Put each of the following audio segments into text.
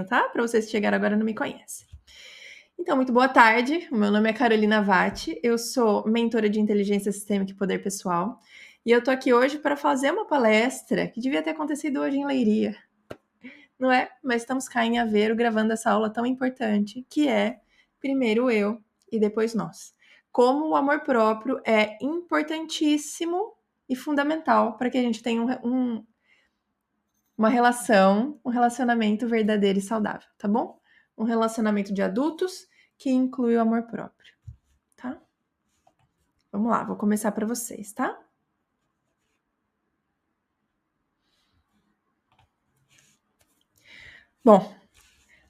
tá? Para vocês que chegaram agora e não me conhecem. Então, muito boa tarde. O meu nome é Carolina Vatti. Eu sou mentora de inteligência sistêmica e poder pessoal. E eu tô aqui hoje para fazer uma palestra que devia ter acontecido hoje em Leiria. Não é? Mas estamos cá em Aveiro gravando essa aula tão importante, que é primeiro eu e depois nós. Como o amor próprio é importantíssimo e fundamental para que a gente tenha uma relação, um relacionamento verdadeiro e saudável, tá bom? Um relacionamento de adultos que inclui o amor próprio, tá? Vamos lá, vou começar para vocês, tá? Bom,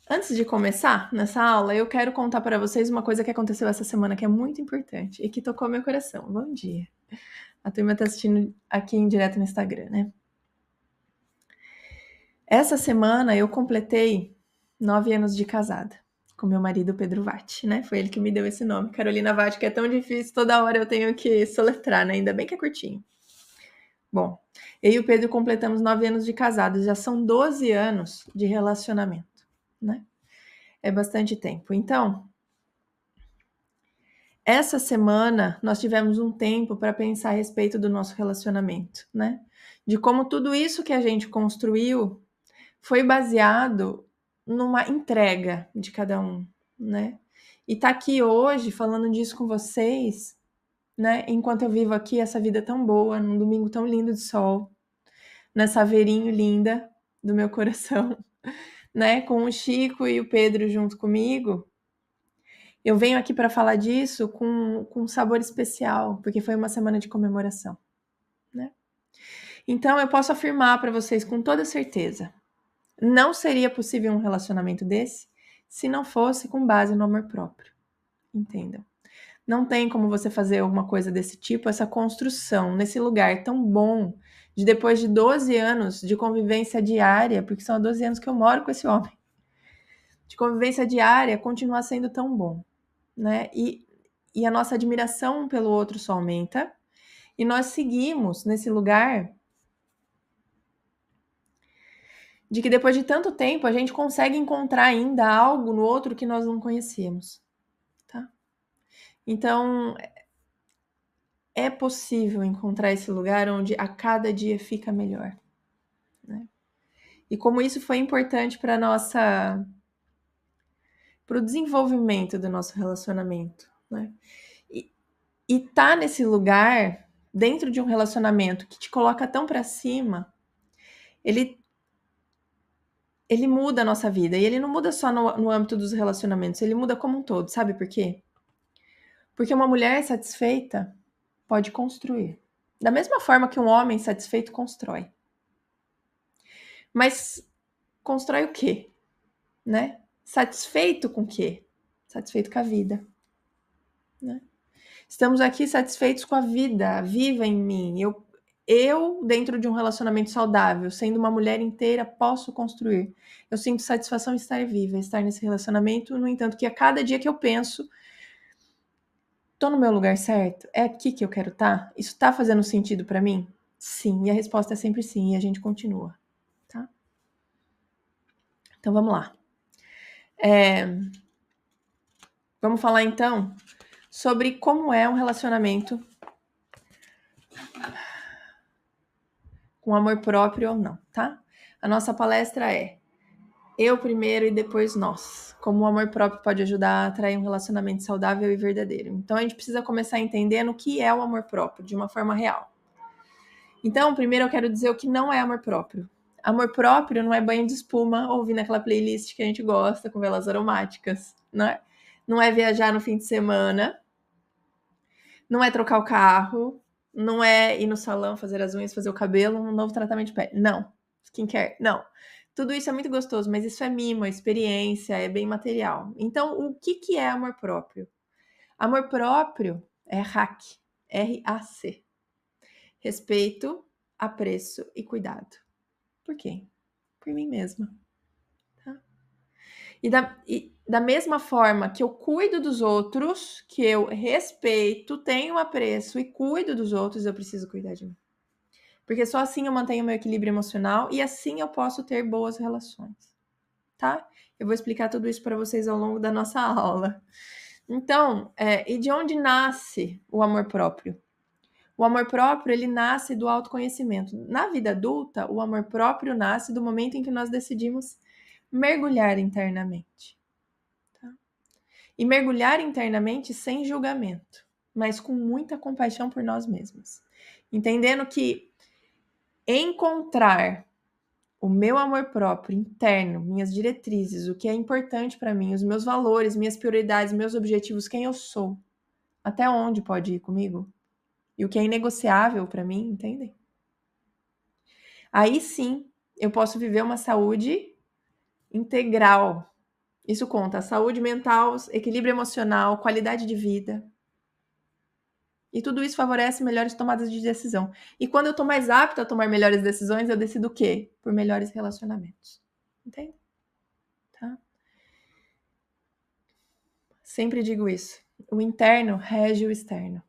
antes de começar nessa aula, eu quero contar para vocês uma coisa que aconteceu essa semana que é muito importante e que tocou meu coração. Bom dia. A turma tá assistindo aqui em direto no Instagram, né? Essa semana eu completei 9 anos de casada com meu marido Pedro Vatti, né? Foi ele que me deu esse nome, Carolina Vatti, que é tão difícil, toda hora eu tenho que soletrar, né? Ainda bem que é curtinho. Bom, eu e o Pedro completamos 9 anos de casados, já são 12 anos de relacionamento, né? É bastante tempo. Então, essa semana nós tivemos um tempo para pensar a respeito do nosso relacionamento, né? De como tudo isso que a gente construiu foi baseado numa entrega de cada um, né? E tá aqui hoje falando disso com vocês, né? Enquanto eu vivo aqui essa vida tão boa, num domingo tão lindo de sol, nessa Aveirinho linda do meu coração, né? Com o Chico e o Pedro junto comigo. Eu venho aqui para falar disso com um sabor especial, porque foi uma semana de comemoração, né? Então eu posso afirmar para vocês com toda certeza, não seria possível um relacionamento desse se não fosse com base no amor próprio. Entendam? Não tem como você fazer alguma coisa desse tipo, essa construção nesse lugar tão bom, de depois de 12 anos de convivência diária, porque são 12 anos que eu moro com esse homem, de convivência diária, continuar sendo tão bom, né? E a nossa admiração pelo outro só aumenta, e nós seguimos nesse lugar de que depois de tanto tempo a gente consegue encontrar ainda algo no outro que nós não conhecíamos, tá? Então, é possível encontrar esse lugar onde a cada dia fica melhor, né? E como isso foi importante para o desenvolvimento do nosso relacionamento, né? E tá nesse lugar, dentro de um relacionamento que te coloca tão para cima, ele muda a nossa vida. E ele não muda só no âmbito dos relacionamentos, ele muda como um todo. Sabe por quê? Porque uma mulher satisfeita pode construir. Da mesma forma que um homem satisfeito constrói. Mas constrói o quê? Né? Satisfeito com o quê? Satisfeito com a vida. Né? Estamos aqui satisfeitos com a vida. Viva em mim. Eu, dentro de um relacionamento saudável, sendo uma mulher inteira, posso construir. Eu sinto satisfação em estar viva, estar nesse relacionamento. No entanto, que a cada dia que eu penso, tô no meu lugar certo? É aqui que eu quero estar? Isso tá fazendo sentido para mim? Sim. E a resposta é sempre sim. E a gente continua. Tá? Então, vamos lá. Vamos falar, então, sobre como é um relacionamento com amor próprio ou não, tá? A nossa palestra é eu primeiro e depois nós. Como o amor próprio pode ajudar a atrair um relacionamento saudável e verdadeiro. Então, a gente precisa começar entendendo o que é o amor próprio, de uma forma real. Então, primeiro eu quero dizer o que não é amor próprio. Amor próprio não é banho de espuma, ouvindo aquela playlist que a gente gosta, com velas aromáticas, né? Não é viajar no fim de semana, não é trocar o carro, não é ir no salão, fazer as unhas, fazer o cabelo, um novo tratamento de pele. Não. Skincare, não. Tudo isso é muito gostoso, mas isso é mimo, é experiência, é bem material. Então, o que é amor próprio? Amor próprio é RAC, R-A-C. Respeito, apreço e cuidado. Por quê? Por mim mesma. Tá? E da mesma forma que eu cuido dos outros, que eu respeito, tenho apreço e cuido dos outros, eu preciso cuidar de mim. Porque só assim eu mantenho meu equilíbrio emocional e assim eu posso ter boas relações. tá? Eu vou explicar tudo isso para vocês ao longo da nossa aula. Então, e de onde nasce o amor próprio? O amor próprio, ele nasce do autoconhecimento. Na vida adulta, o amor próprio nasce do momento em que nós decidimos mergulhar internamente. Tá? E mergulhar internamente sem julgamento, mas com muita compaixão por nós mesmos. Entendendo que encontrar o meu amor próprio interno, minhas diretrizes, o que é importante para mim, os meus valores, minhas prioridades, meus objetivos, quem eu sou, até onde pode ir comigo, e o que é inegociável para mim, entendem? Aí sim, eu posso viver uma saúde integral. Isso conta saúde mental, equilíbrio emocional, qualidade de vida. E tudo isso favorece melhores tomadas de decisão. E quando eu estou mais apta a tomar melhores decisões, eu decido o quê? Por melhores relacionamentos. Entende? Tá? Sempre digo isso. O interno rege o externo.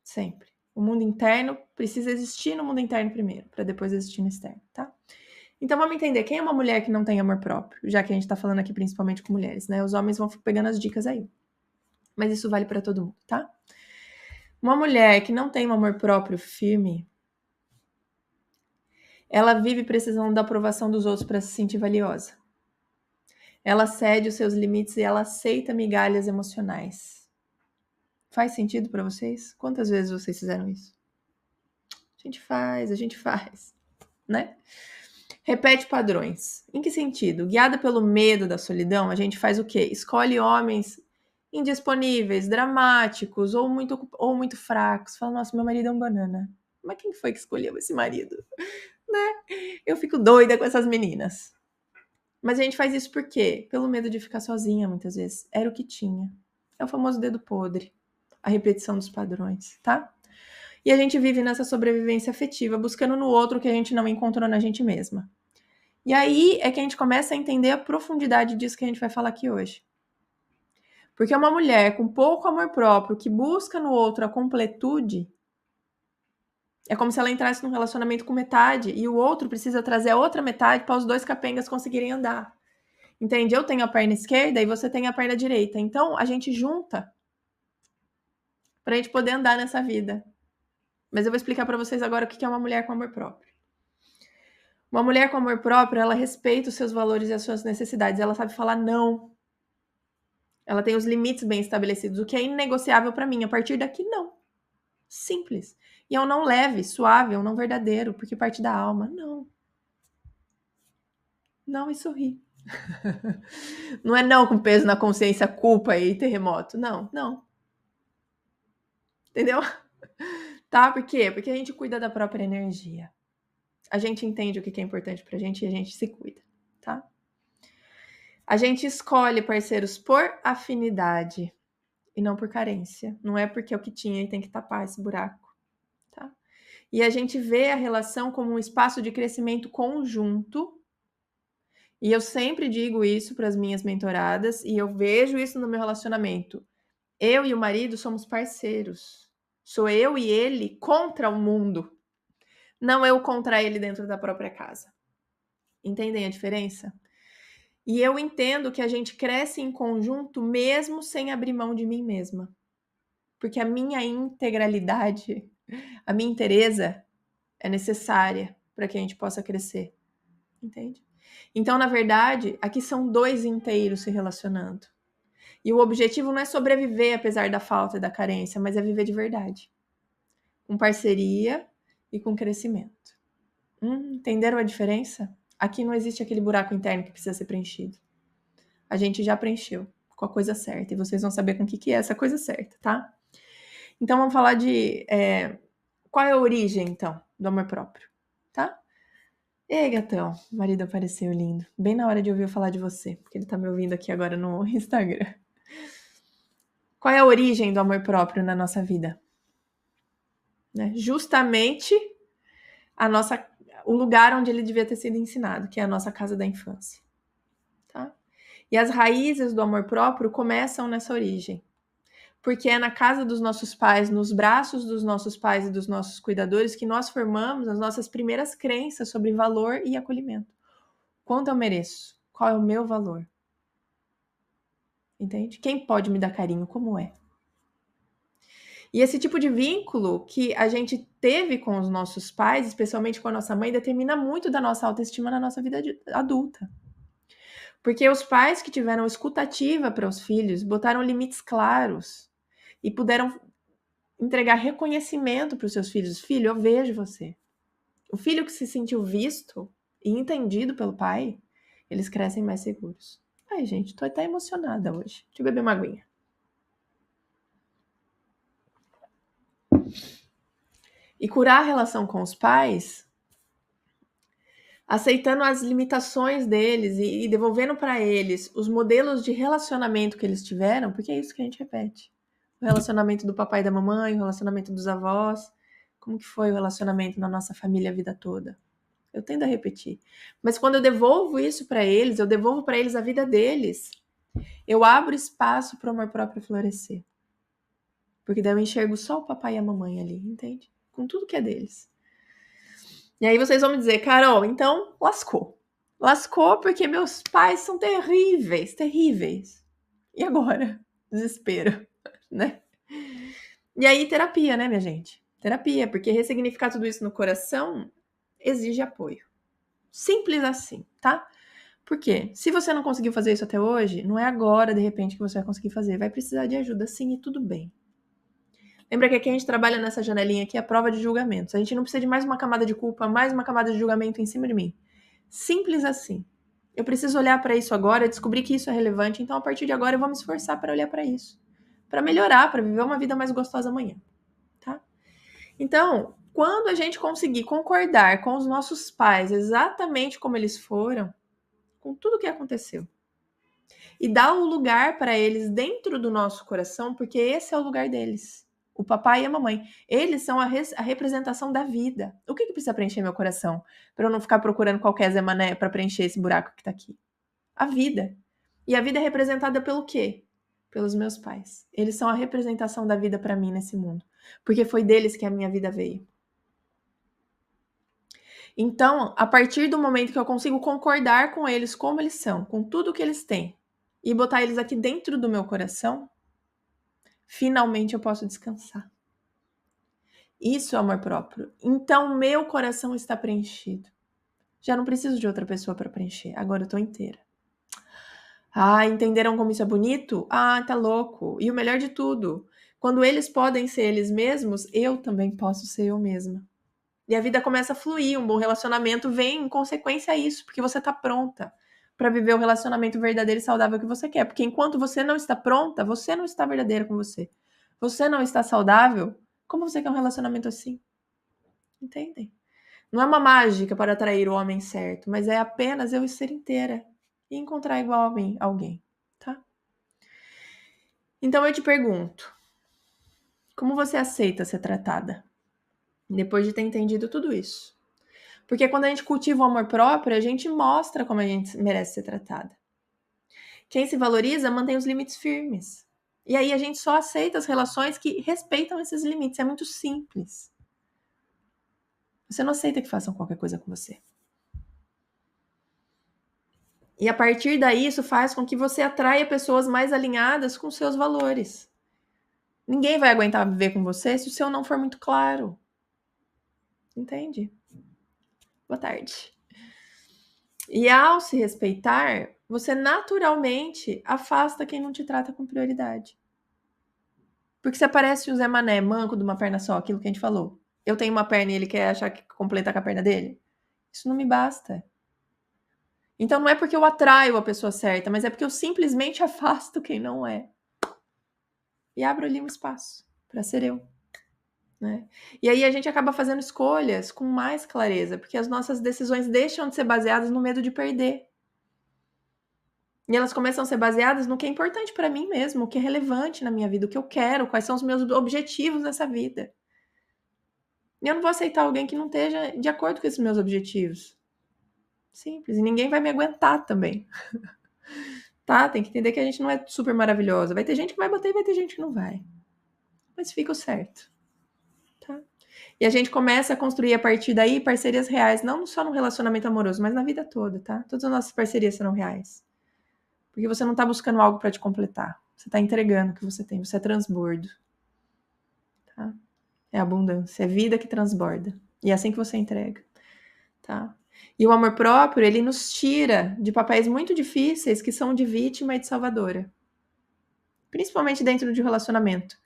Sempre. O mundo interno precisa existir no mundo interno primeiro, para depois existir no externo, tá? Então vamos entender, quem é uma mulher que não tem amor próprio? Já que a gente tá falando aqui principalmente com mulheres, né? Os homens vão pegando as dicas aí. Mas isso vale para todo mundo, tá? Uma mulher que não tem um amor próprio firme, ela vive precisando da aprovação dos outros para se sentir valiosa. Ela cede os seus limites e ela aceita migalhas emocionais. Faz sentido para vocês? Quantas vezes vocês fizeram isso? A gente faz, né? Repete padrões. Em que sentido? Guiada pelo medo da solidão, a gente faz o quê? Escolhe homens indisponíveis, dramáticos ou muito fracos. Fala, nossa, meu marido é um banana. Mas quem foi que escolheu esse marido? Né? Eu fico doida com essas meninas. Mas a gente faz isso por quê? Pelo medo de ficar sozinha, muitas vezes. Era o que tinha. É o famoso dedo podre. A repetição dos padrões, tá? E a gente vive nessa sobrevivência afetiva, buscando no outro o que a gente não encontrou na gente mesma. E aí é que a gente começa a entender a profundidade disso que a gente vai falar aqui hoje. Porque uma mulher com pouco amor próprio, que busca no outro a completude, é como se ela entrasse num relacionamento com metade e o outro precisa trazer a outra metade para os dois capengas conseguirem andar. Entende? Eu tenho a perna esquerda e você tem a perna direita. Então, a gente junta para a gente poder andar nessa vida. Mas eu vou explicar para vocês agora o que é uma mulher com amor próprio. Uma mulher com amor próprio, ela respeita os seus valores e as suas necessidades. Ela sabe falar não. Ela tem os limites bem estabelecidos. O que é inegociável para mim, a partir daqui, não. Simples. E é um não leve, suave, é um não verdadeiro, porque parte da alma. Não. Não e sorri. Não é não com peso na consciência, culpa e terremoto. Não, não. Entendeu? Tá? Por quê? Porque a gente cuida da própria energia. A gente entende o que é importante pra gente e a gente se cuida, tá? A gente escolhe parceiros por afinidade e não por carência. Não é porque é o que tinha e tem que tapar esse buraco, tá? E a gente vê a relação como um espaço de crescimento conjunto. E eu sempre digo isso para as minhas mentoradas e eu vejo isso no meu relacionamento. Eu e o marido somos parceiros. Sou eu e ele contra o mundo. Não eu contra ele dentro da própria casa. Entendem a diferença? E eu entendo que a gente cresce em conjunto mesmo sem abrir mão de mim mesma. Porque a minha integralidade, a minha inteireza é necessária para que a gente possa crescer. Entende? Então, na verdade, aqui são dois inteiros se relacionando. E o objetivo não é sobreviver apesar da falta e da carência, mas é viver de verdade. Com parceria e com crescimento. Entenderam a diferença? Aqui não existe aquele buraco interno que precisa ser preenchido. A gente já preencheu com a coisa certa. E vocês vão saber com o que é essa coisa certa, tá? Então, vamos falar de qual é a origem, então, do amor próprio, tá? Ei, gatão, o marido apareceu lindo. Bem na hora de ouvir eu falar de você, porque ele tá me ouvindo aqui agora no Instagram. Qual é a origem do amor próprio na nossa vida? Né? Justamente o lugar onde ele devia ter sido ensinado, que é a nossa casa da infância. Tá? E as raízes do amor próprio começam nessa origem. Porque é na casa dos nossos pais, nos braços dos nossos pais e dos nossos cuidadores que nós formamos as nossas primeiras crenças sobre valor e acolhimento. Quanto eu mereço? Qual é o meu valor? Entende? Quem pode me dar carinho? Como é? E esse tipo de vínculo que a gente teve com os nossos pais, especialmente com a nossa mãe, determina muito da nossa autoestima na nossa vida adulta. Porque os pais que tiveram escutativa para os filhos, botaram limites claros e puderam entregar reconhecimento para os seus filhos. Filho, eu vejo você. O filho que se sentiu visto e entendido pelo pai, eles crescem mais seguros. Ai, gente, tô até emocionada hoje. Deixa eu beber uma aguinha. E curar a relação com os pais, aceitando as limitações deles e devolvendo para eles os modelos de relacionamento que eles tiveram, porque é isso que a gente repete. O relacionamento do papai e da mamãe, o relacionamento dos avós, como que foi o relacionamento na nossa família a vida toda. Eu tendo a repetir. Mas quando eu devolvo isso para eles, eu devolvo para eles a vida deles. Eu abro espaço para o amor próprio florescer. Porque daí eu enxergo só o papai e a mamãe ali, entende? Com tudo que é deles. E aí vocês vão me dizer, Carol, então lascou. Lascou porque meus pais são terríveis, terríveis. E agora? Desespero, né? E aí terapia, né, minha gente? Terapia, porque ressignificar tudo isso no coração exige apoio. Simples assim, tá? Por quê? Se você não conseguiu fazer isso até hoje, não é agora, de repente, que você vai conseguir fazer. Vai precisar de ajuda, sim, e tudo bem. Lembra que aqui a gente trabalha nessa janelinha aqui, a prova de julgamentos. A gente não precisa de mais uma camada de culpa, mais uma camada de julgamento em cima de mim. Simples assim. Eu preciso olhar para isso agora, descobrir que isso é relevante, então a partir de agora eu vou me esforçar para olhar para isso. Para melhorar, para viver uma vida mais gostosa amanhã, tá? Então, quando a gente conseguir concordar com os nossos pais exatamente como eles foram, com tudo que aconteceu, e dar o lugar para eles dentro do nosso coração, porque esse é o lugar deles. O papai e a mamãe. Eles são a representação da vida. O que precisa preencher meu coração? Para eu não ficar procurando qualquer Zé Mané para preencher esse buraco que tá aqui. A vida. E a vida é representada pelo quê? Pelos meus pais. Eles são a representação da vida para mim nesse mundo. Porque foi deles que a minha vida veio. Então, a partir do momento que eu consigo concordar com eles como eles são, com tudo que eles têm, e botar eles aqui dentro do meu coração, finalmente eu posso descansar. Isso é amor próprio. Então, meu coração está preenchido. Já não preciso de outra pessoa para preencher. Agora eu tô inteira. Ah, entenderam como isso é bonito? Ah, tá louco. E o melhor de tudo, quando eles podem ser eles mesmos, eu também posso ser eu mesma. E a vida começa a fluir, um bom relacionamento vem em consequência a isso, porque você tá pronta para viver o relacionamento verdadeiro e saudável que você quer. Porque enquanto você não está pronta, você não está verdadeira com você. Você não está saudável, como você quer um relacionamento assim? Entendem? Não é uma mágica para atrair o homem certo, mas é apenas eu ser inteira e encontrar igual a mim alguém, tá? Então eu te pergunto, como você aceita ser tratada? Depois de ter entendido tudo isso. Porque quando a gente cultiva o amor próprio, a gente mostra como a gente merece ser tratada. Quem se valoriza mantém os limites firmes. E aí a gente só aceita as relações que respeitam esses limites. É muito simples. Você não aceita que façam qualquer coisa com você. E a partir daí, isso faz com que você atraia pessoas mais alinhadas com seus valores. Ninguém vai aguentar viver com você se o seu não for muito claro. Entende? Boa tarde. E ao se respeitar, você naturalmente afasta quem não te trata com prioridade. Porque se aparece o Zé Mané, manco de uma perna só, aquilo que a gente falou. Eu tenho uma perna e ele quer achar que completa com a perna dele. Isso não me basta. Então não é porque eu atraio a pessoa certa, mas é porque eu simplesmente afasto quem não é. E abro ali um espaço para ser eu. Né? E aí a gente acaba fazendo escolhas com mais clareza, porque as nossas decisões deixam de ser baseadas no medo de perder. E elas começam a ser baseadas no que é importante para mim mesmo, o que é relevante na minha vida, o que eu quero, quais são os meus objetivos nessa vida. E eu não vou aceitar alguém que não esteja de acordo com esses meus objetivos. Simples. E ninguém vai me aguentar também. Tá? Tem que entender que a gente não é super maravilhosa. Vai ter gente que vai bater e vai ter gente que não vai. Mas fica o certo. Tá? E a gente começa a construir a partir daí parcerias reais, não só no relacionamento amoroso, mas na vida toda, tá? Todas as nossas parcerias serão reais. Porque você não tá buscando algo para te completar. Você tá entregando o que você tem, você é transbordo. Tá? É abundância, é vida que transborda. E é assim que você entrega, tá? E o amor próprio, ele nos tira de papéis muito difíceis que são de vítima e de salvadora. Principalmente dentro de um relacionamento.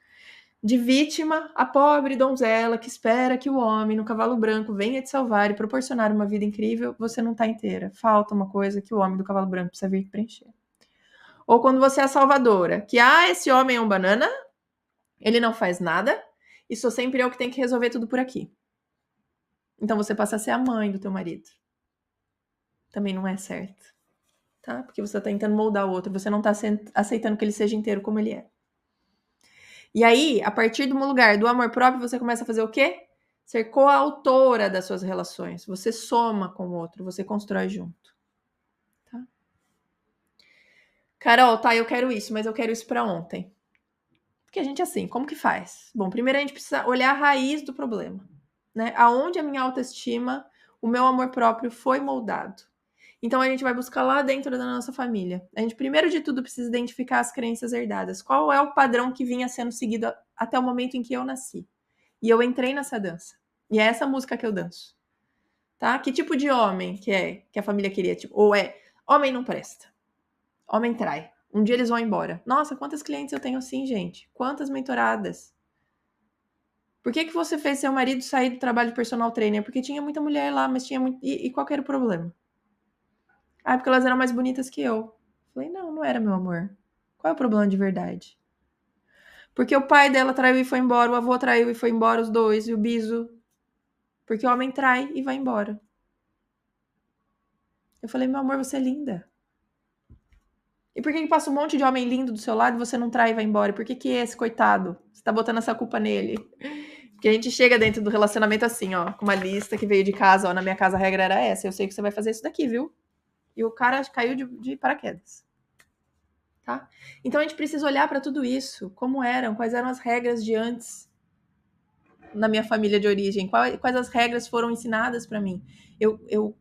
De vítima, a pobre donzela que espera que o homem no cavalo branco venha te salvar e proporcionar uma vida incrível, você não tá inteira. Falta uma coisa que o homem do cavalo branco precisa vir preencher. Ou quando você é a salvadora, que esse homem é um banana, ele não faz nada, e sou sempre eu que tenho que resolver tudo por aqui. Então você passa a ser a mãe do teu marido. Também não é certo, tá? Porque você tá tentando moldar o outro, você não tá aceitando que ele seja inteiro como ele é. E aí, a partir do lugar do amor próprio, você começa a fazer o quê? Ser coautora das suas relações. Você soma com o outro, você constrói junto. Tá? Carol, tá, eu quero isso, mas eu quero isso pra ontem. Porque a gente, assim, como que faz? Bom, primeiro a gente precisa olhar a raiz do problema. Né? Aonde a minha autoestima, o meu amor próprio foi moldado. Então a gente vai buscar lá dentro da nossa família. A gente, primeiro de tudo, precisa identificar as crenças herdadas. Qual é o padrão que vinha sendo seguido até o momento em que eu nasci? E eu entrei nessa dança. E é essa música que eu danço. Tá? Que tipo de homem que a família queria? Tipo, ou homem não presta. Homem trai. Um dia eles vão embora. Nossa, quantas clientes eu tenho assim, gente? Quantas mentoradas? Por que você fez seu marido sair do trabalho de personal trainer? Porque tinha muita mulher lá, mas tinha muito... E qual que era o problema? Porque elas eram mais bonitas que eu. Falei, não era, meu amor. Qual é o problema de verdade? Porque o pai dela traiu e foi embora, o avô traiu e foi embora, os dois, e o biso. Porque o homem trai e vai embora. Eu falei, meu amor, você é linda. E por que passa um monte de homem lindo do seu lado e você não trai e vai embora? E por que esse, coitado, você tá botando essa culpa nele? Porque a gente chega dentro do relacionamento assim, ó, com uma lista que veio de casa, ó, na minha casa a regra era essa, eu sei que você vai fazer isso daqui, viu? E o cara caiu de paraquedas. Tá? Então a gente precisa olhar para tudo isso, como eram, quais eram as regras de antes na minha família de origem, quais as regras foram ensinadas para mim. Eu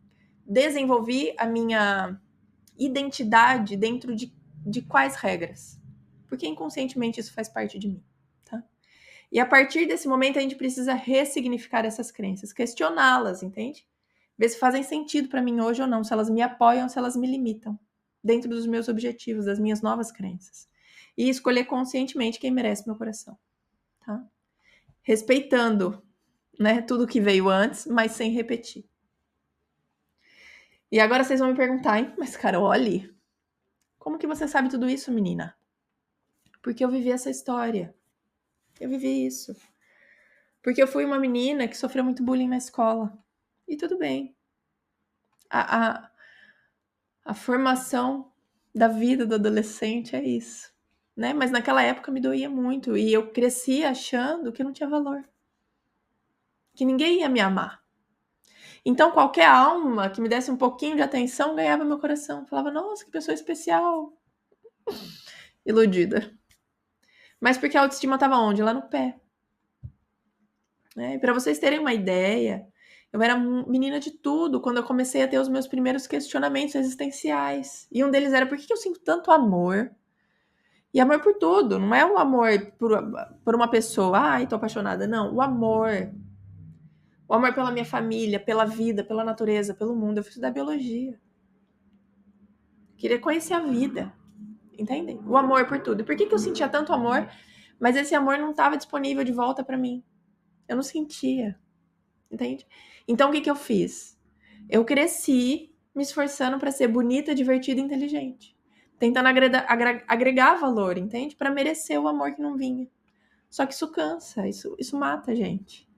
desenvolvi a minha identidade dentro de quais regras, porque inconscientemente isso faz parte de mim. Tá? E a partir desse momento a gente precisa ressignificar essas crenças, questioná-las, entende? Ver se fazem sentido para mim hoje ou não, se elas me apoiam, se elas me limitam dentro dos meus objetivos, das minhas novas crenças. E escolher conscientemente quem merece meu coração, tá? Respeitando, né, tudo que veio antes, mas sem repetir. E agora vocês vão me perguntar, hein? Mas Carole, como que você sabe tudo isso, menina? Porque eu vivi essa história. Eu vivi isso. Porque eu fui uma menina que sofreu muito bullying na escola. E tudo bem. A formação da vida do adolescente é isso, né? Mas naquela época me doía muito e eu cresci achando que não tinha valor, que ninguém ia me amar. Então qualquer alma que me desse um pouquinho de atenção ganhava meu coração. Falava, nossa, que pessoa especial. Iludida. Mas porque a autoestima estava onde? Lá no pé. Né? E para vocês terem uma ideia, eu era menina de tudo quando eu comecei a ter os meus primeiros questionamentos existenciais. E um deles era, por que eu sinto tanto amor? E amor por tudo, não é um amor por uma pessoa, ai, tô apaixonada, não. O amor pela minha família, pela vida, pela natureza, pelo mundo. Eu fui estudar biologia. Queria conhecer a vida, entendem? O amor por tudo. E por que eu sentia tanto amor, mas esse amor não estava disponível de volta para mim? Eu não sentia, entende? Então o que eu fiz? Eu cresci me esforçando para ser bonita, divertida e inteligente. Tentando agregar valor, entende? Para merecer o amor que não vinha. Só que isso cansa, isso mata a gente.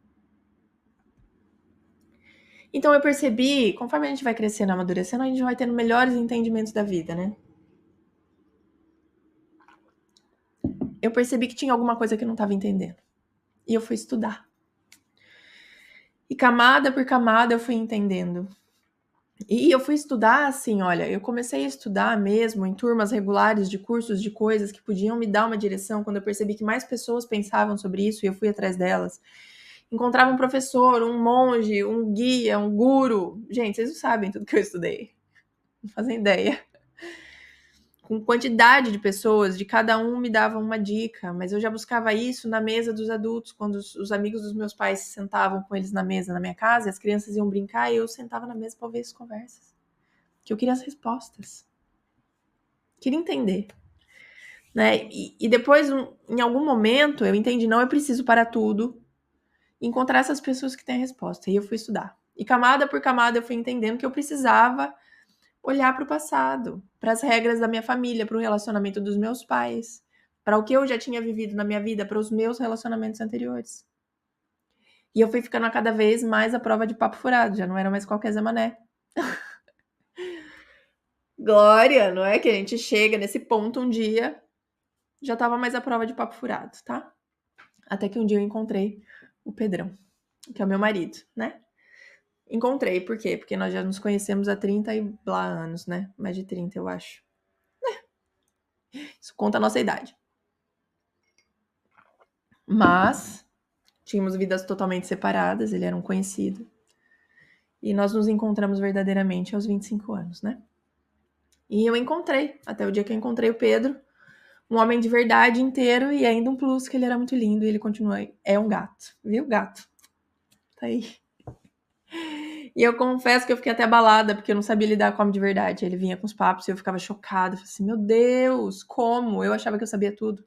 Então eu percebi, conforme a gente vai crescendo, amadurecendo, a gente vai tendo melhores entendimentos da vida, né? Eu percebi que tinha alguma coisa que eu não estava entendendo. E eu fui estudar. E camada por camada eu fui entendendo. E eu fui estudar assim, olha, eu comecei a estudar mesmo em turmas regulares de cursos de coisas que podiam me dar uma direção, quando eu percebi que mais pessoas pensavam sobre isso e eu fui atrás delas. encontrava um professor, um monge, um guia, um guru. Gente, vocês não sabem tudo que eu estudei. Não fazem ideia. Com quantidade de pessoas, de cada um me dava uma dica, mas eu já buscava isso na mesa dos adultos, quando os amigos dos meus pais se sentavam com eles na mesa na minha casa, as crianças iam brincar e eu sentava na mesa para ouvir as conversas. Que eu queria as respostas. Queria entender. Né? E depois, em algum momento, eu entendi, não, eu preciso parar tudo, encontrar essas pessoas que têm a resposta. E eu fui estudar. E camada por camada eu fui entendendo que eu precisava olhar para o passado, para as regras da minha família, para o relacionamento dos meus pais, para o que eu já tinha vivido na minha vida, para os meus relacionamentos anteriores. E eu fui ficando a cada vez mais à prova de papo furado, já não era mais qualquer Zé Mané. Glória, não é que a gente chega nesse ponto um dia, já estava mais à prova de papo furado, tá? Até que um dia eu encontrei o Pedrão, que é o meu marido, né? Encontrei, por quê? Porque nós já nos conhecemos há 30 e blá anos, né? Mais de 30, eu acho. Isso conta a nossa idade. Mas tínhamos vidas totalmente separadas, ele era um conhecido. E nós nos encontramos verdadeiramente aos 25 anos, né? E eu encontrei, até o dia que eu encontrei o Pedro, um homem de verdade inteiro e ainda um plus, que ele era muito lindo e ele continua. É um gato, viu, gato? Tá aí. E eu confesso que eu fiquei até abalada, porque eu não sabia lidar com homem de verdade. Ele vinha com os papos e eu ficava chocada. Eu falei assim, meu Deus, como? Eu achava que eu sabia tudo.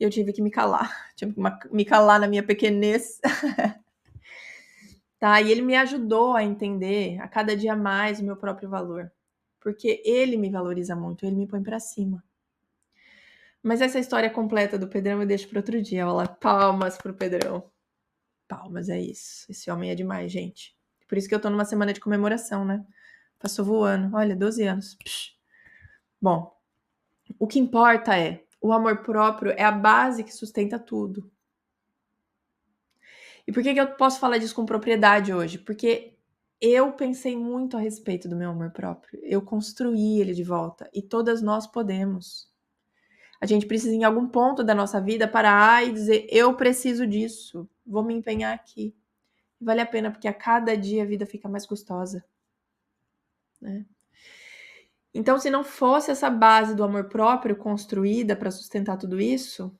E eu tive que me calar. Tive que me calar na minha pequenez. Tá? E ele me ajudou a entender a cada dia mais o meu próprio valor. Porque ele me valoriza muito, ele me põe pra cima. Mas essa história completa do Pedrão eu deixo para outro dia. Olha lá, palmas pro Pedrão. Palmas, é isso. Esse homem é demais, gente. Por isso que eu tô numa semana de comemoração, né? Passou voando. Olha, 12 anos. Psh. Bom, o que importa é o amor próprio é a base que sustenta tudo. E por que eu posso falar disso com propriedade hoje? Porque eu pensei muito a respeito do meu amor próprio. Eu construí ele de volta. E todas nós podemos. A gente precisa, em algum ponto da nossa vida, parar e dizer: eu preciso disso. Vou me empenhar aqui. Vale a pena, porque a cada dia a vida fica mais gostosa. Né? Então, se não fosse essa base do amor próprio construída para sustentar tudo isso,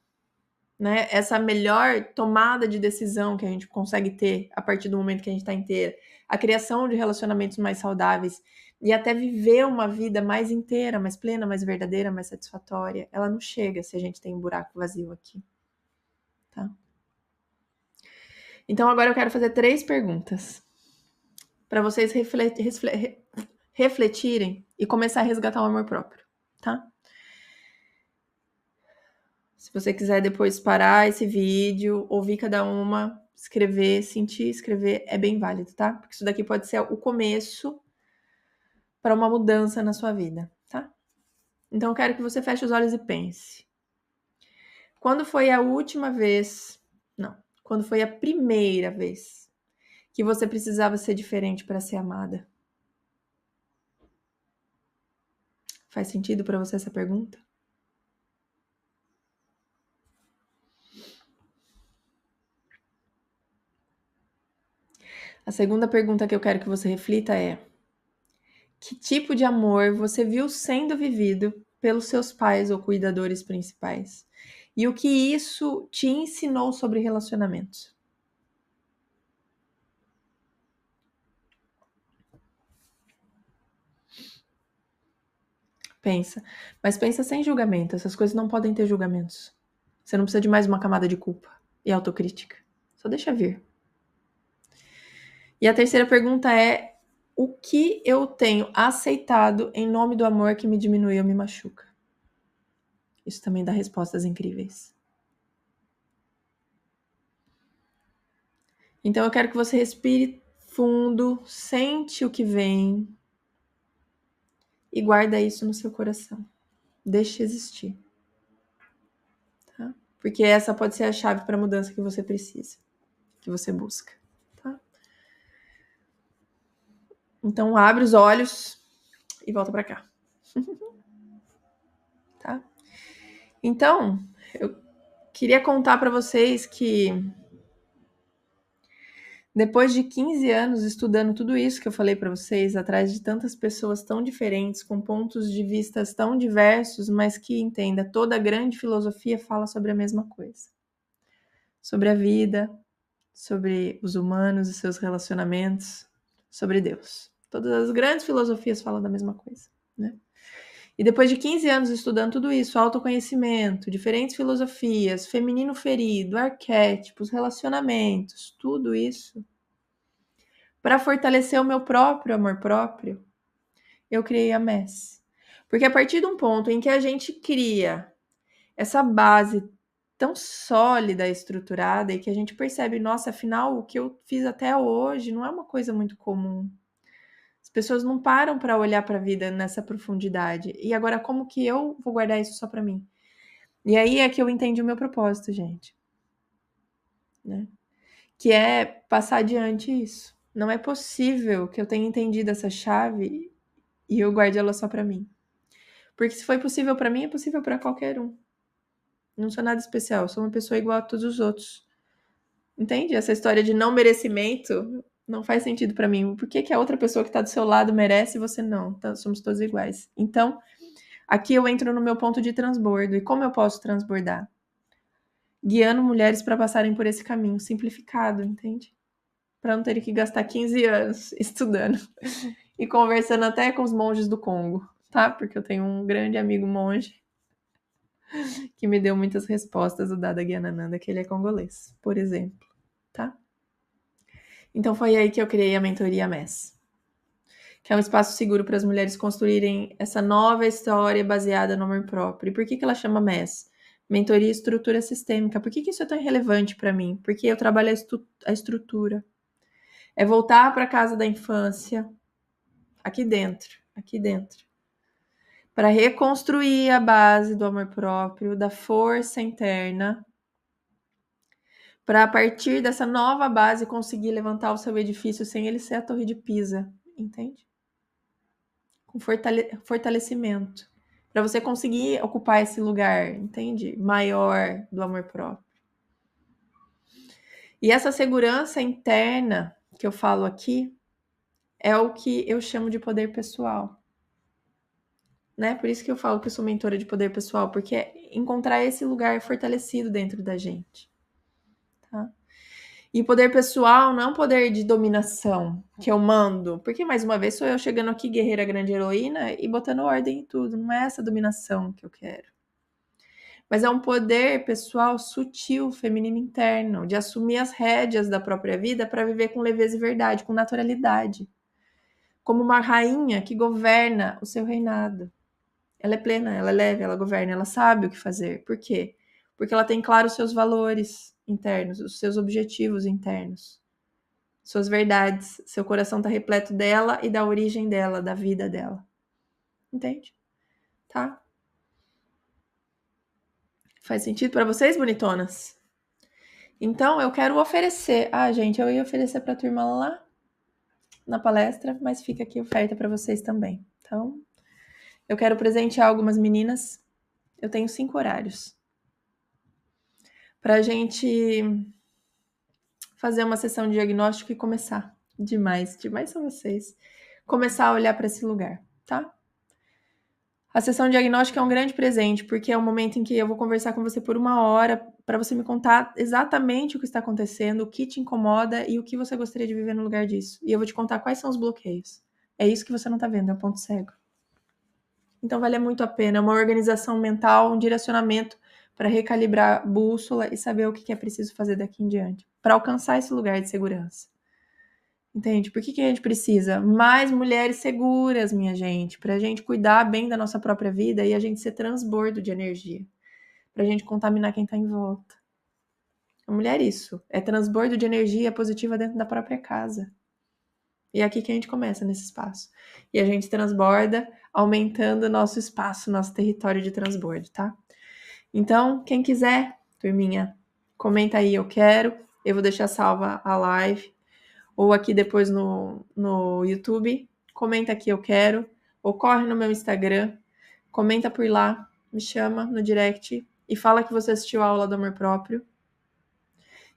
né, essa melhor tomada de decisão que a gente consegue ter a partir do momento que a gente está inteira, a criação de relacionamentos mais saudáveis e até viver uma vida mais inteira, mais plena, mais verdadeira, mais satisfatória, ela não chega se a gente tem um buraco vazio aqui. Tá? Então, agora eu quero fazer 3 perguntas para vocês refletirem e começar a resgatar o amor próprio, tá? Se você quiser depois parar esse vídeo, ouvir cada uma, escrever, sentir, escrever, é bem válido, tá? Porque isso daqui pode ser o começo para uma mudança na sua vida, tá? Então eu quero que você feche os olhos e pense. Quando foi a última vez, não, quando foi a primeira vez que você precisava ser diferente para ser amada? Faz sentido para você essa pergunta? A segunda pergunta que eu quero que você reflita é: que tipo de amor você viu sendo vivido pelos seus pais ou cuidadores principais? E o que isso te ensinou sobre relacionamentos? Pensa, mas pensa sem julgamento. Essas coisas não podem ter julgamentos. Você não precisa de mais uma camada de culpa e autocrítica. Só deixa vir. E a terceira pergunta é: o que eu tenho aceitado em nome do amor que me diminui ou me machuca? Isso também dá respostas incríveis. Então eu quero que você respire fundo, sente o que vem e guarda isso no seu coração. Deixe existir. Tá? Porque essa pode ser a chave para a mudança que você precisa, que você busca. Tá? Então abre os olhos e volta para cá. Tá? Então, eu queria contar para vocês que Depois de 15 anos estudando tudo isso que eu falei para vocês, atrás de tantas pessoas tão diferentes, com pontos de vistas tão diversos, mas que, entenda, toda grande filosofia fala sobre a mesma coisa. Sobre a vida, sobre os humanos e seus relacionamentos, sobre Deus. Todas as grandes filosofias falam da mesma coisa, né? E depois de 15 anos estudando tudo isso, autoconhecimento, diferentes filosofias, feminino ferido, arquétipos, relacionamentos, tudo isso, para fortalecer o meu próprio amor próprio, eu criei a MES. Porque a partir de um ponto em que a gente cria essa base tão sólida, estruturada, e que a gente percebe, nossa, afinal, o que eu fiz até hoje não é uma coisa muito comum. As pessoas não param para olhar para a vida nessa profundidade. E agora, como que eu vou guardar isso só para mim? E aí é que eu entendi o meu propósito, gente. Né? Que é passar adiante isso. Não é possível que eu tenha entendido essa chave e eu guarde ela só para mim. Porque se foi possível para mim, é possível para qualquer um. Não sou nada especial, sou uma pessoa igual a todos os outros. Entende? Essa história de não merecimento não faz sentido para mim. Por que a outra pessoa que está do seu lado merece e você não? Então, somos todos iguais. Então, aqui eu entro no meu ponto de transbordo. E como eu posso transbordar? Guiando mulheres para passarem por esse caminho simplificado, entende? Para não terem que gastar 15 anos estudando e conversando até com os monges do Congo, tá? Porque eu tenho um grande amigo monge que me deu muitas respostas, o Dada Gyanananda, que ele é congolês, por exemplo, tá? Então foi aí que eu criei a mentoria MES, que é um espaço seguro para as mulheres construírem essa nova história baseada no amor próprio. E por que ela chama MES? Mentoria e Estrutura Sistêmica. Por que isso é tão relevante para mim? Porque eu trabalho a estrutura. É voltar para a casa da infância, aqui dentro, para reconstruir a base do amor próprio, da força interna, para a partir dessa nova base conseguir levantar o seu edifício sem ele ser a Torre de Pisa, entende? Com fortalecimento, para você conseguir ocupar esse lugar, entende? Maior do amor próprio. E essa segurança interna que eu falo aqui é o que eu chamo de poder pessoal. Né? Por isso que eu falo que eu sou mentora de poder pessoal, porque é encontrar esse lugar fortalecido dentro da gente. Tá? E o poder pessoal não é um poder de dominação que eu mando, porque mais uma vez sou eu chegando aqui, guerreira grande heroína, e botando ordem em tudo. Não é essa dominação que eu quero. Mas é um poder pessoal sutil, feminino interno, de assumir as rédeas da própria vida para viver com leveza e verdade, com naturalidade. Como uma rainha que governa o seu reinado. Ela é plena, ela é leve, ela governa, ela sabe o que fazer. Por quê? Porque ela tem claro os seus valores internos, os seus objetivos internos, suas verdades. Seu coração está repleto dela e da origem dela, da vida dela. Entende? Tá? Faz sentido para vocês, bonitonas? Então, eu quero oferecer. Ah, gente, eu ia oferecer para a turma lá na palestra, mas fica aqui oferta para vocês também. Então, eu quero presentear algumas meninas. Eu tenho 5 horários para a gente fazer uma sessão de diagnóstico e começar. Demais são vocês. Começar a olhar para esse lugar, tá? A sessão de diagnóstico é um grande presente, porque é o momento em que eu vou conversar com você por 1 hora para você me contar exatamente o que está acontecendo, o que te incomoda e o que você gostaria de viver no lugar disso. E eu vou te contar quais são os bloqueios. É isso que você não está vendo, é o ponto cego. Então vale muito a pena, é uma organização mental, um direcionamento para recalibrar a bússola e saber o que é preciso fazer daqui em diante, para alcançar esse lugar de segurança. Entende? Por que a gente precisa? Mais mulheres seguras, minha gente, para a gente cuidar bem da nossa própria vida e a gente ser transbordo de energia, para a gente contaminar quem está em volta. A mulher é isso, é transbordo de energia positiva dentro da própria casa. E é aqui que a gente começa, nesse espaço. E a gente transborda, aumentando o nosso espaço, nosso território de transbordo, tá? Então, quem quiser, turminha, comenta aí, eu quero. Eu vou deixar salva a live. Ou aqui depois no YouTube. Comenta aqui, eu quero. Ou corre no meu Instagram. Comenta por lá. Me chama no direct. E fala que você assistiu a aula do amor próprio.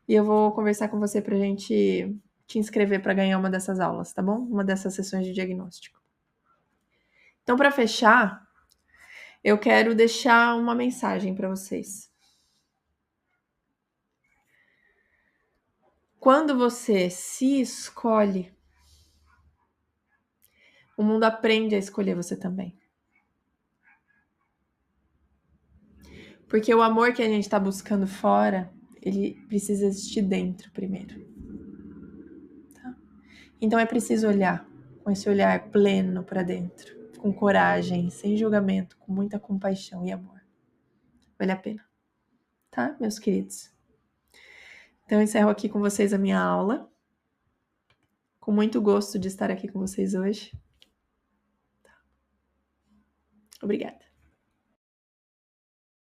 E eu vou conversar com você pra gente te inscrever para ganhar uma dessas aulas, tá bom? Uma dessas sessões de diagnóstico. Então, para fechar, eu quero deixar uma mensagem para vocês. Quando você se escolhe, o mundo aprende a escolher você também. Porque o amor que a gente está buscando fora, ele precisa existir dentro primeiro. Tá? Então é preciso olhar com esse olhar pleno para dentro, com coragem, sem julgamento, com muita compaixão e amor. Vale a pena. Tá, meus queridos? Então eu encerro aqui com vocês a minha aula. Com muito gosto de estar aqui com vocês hoje. Obrigada.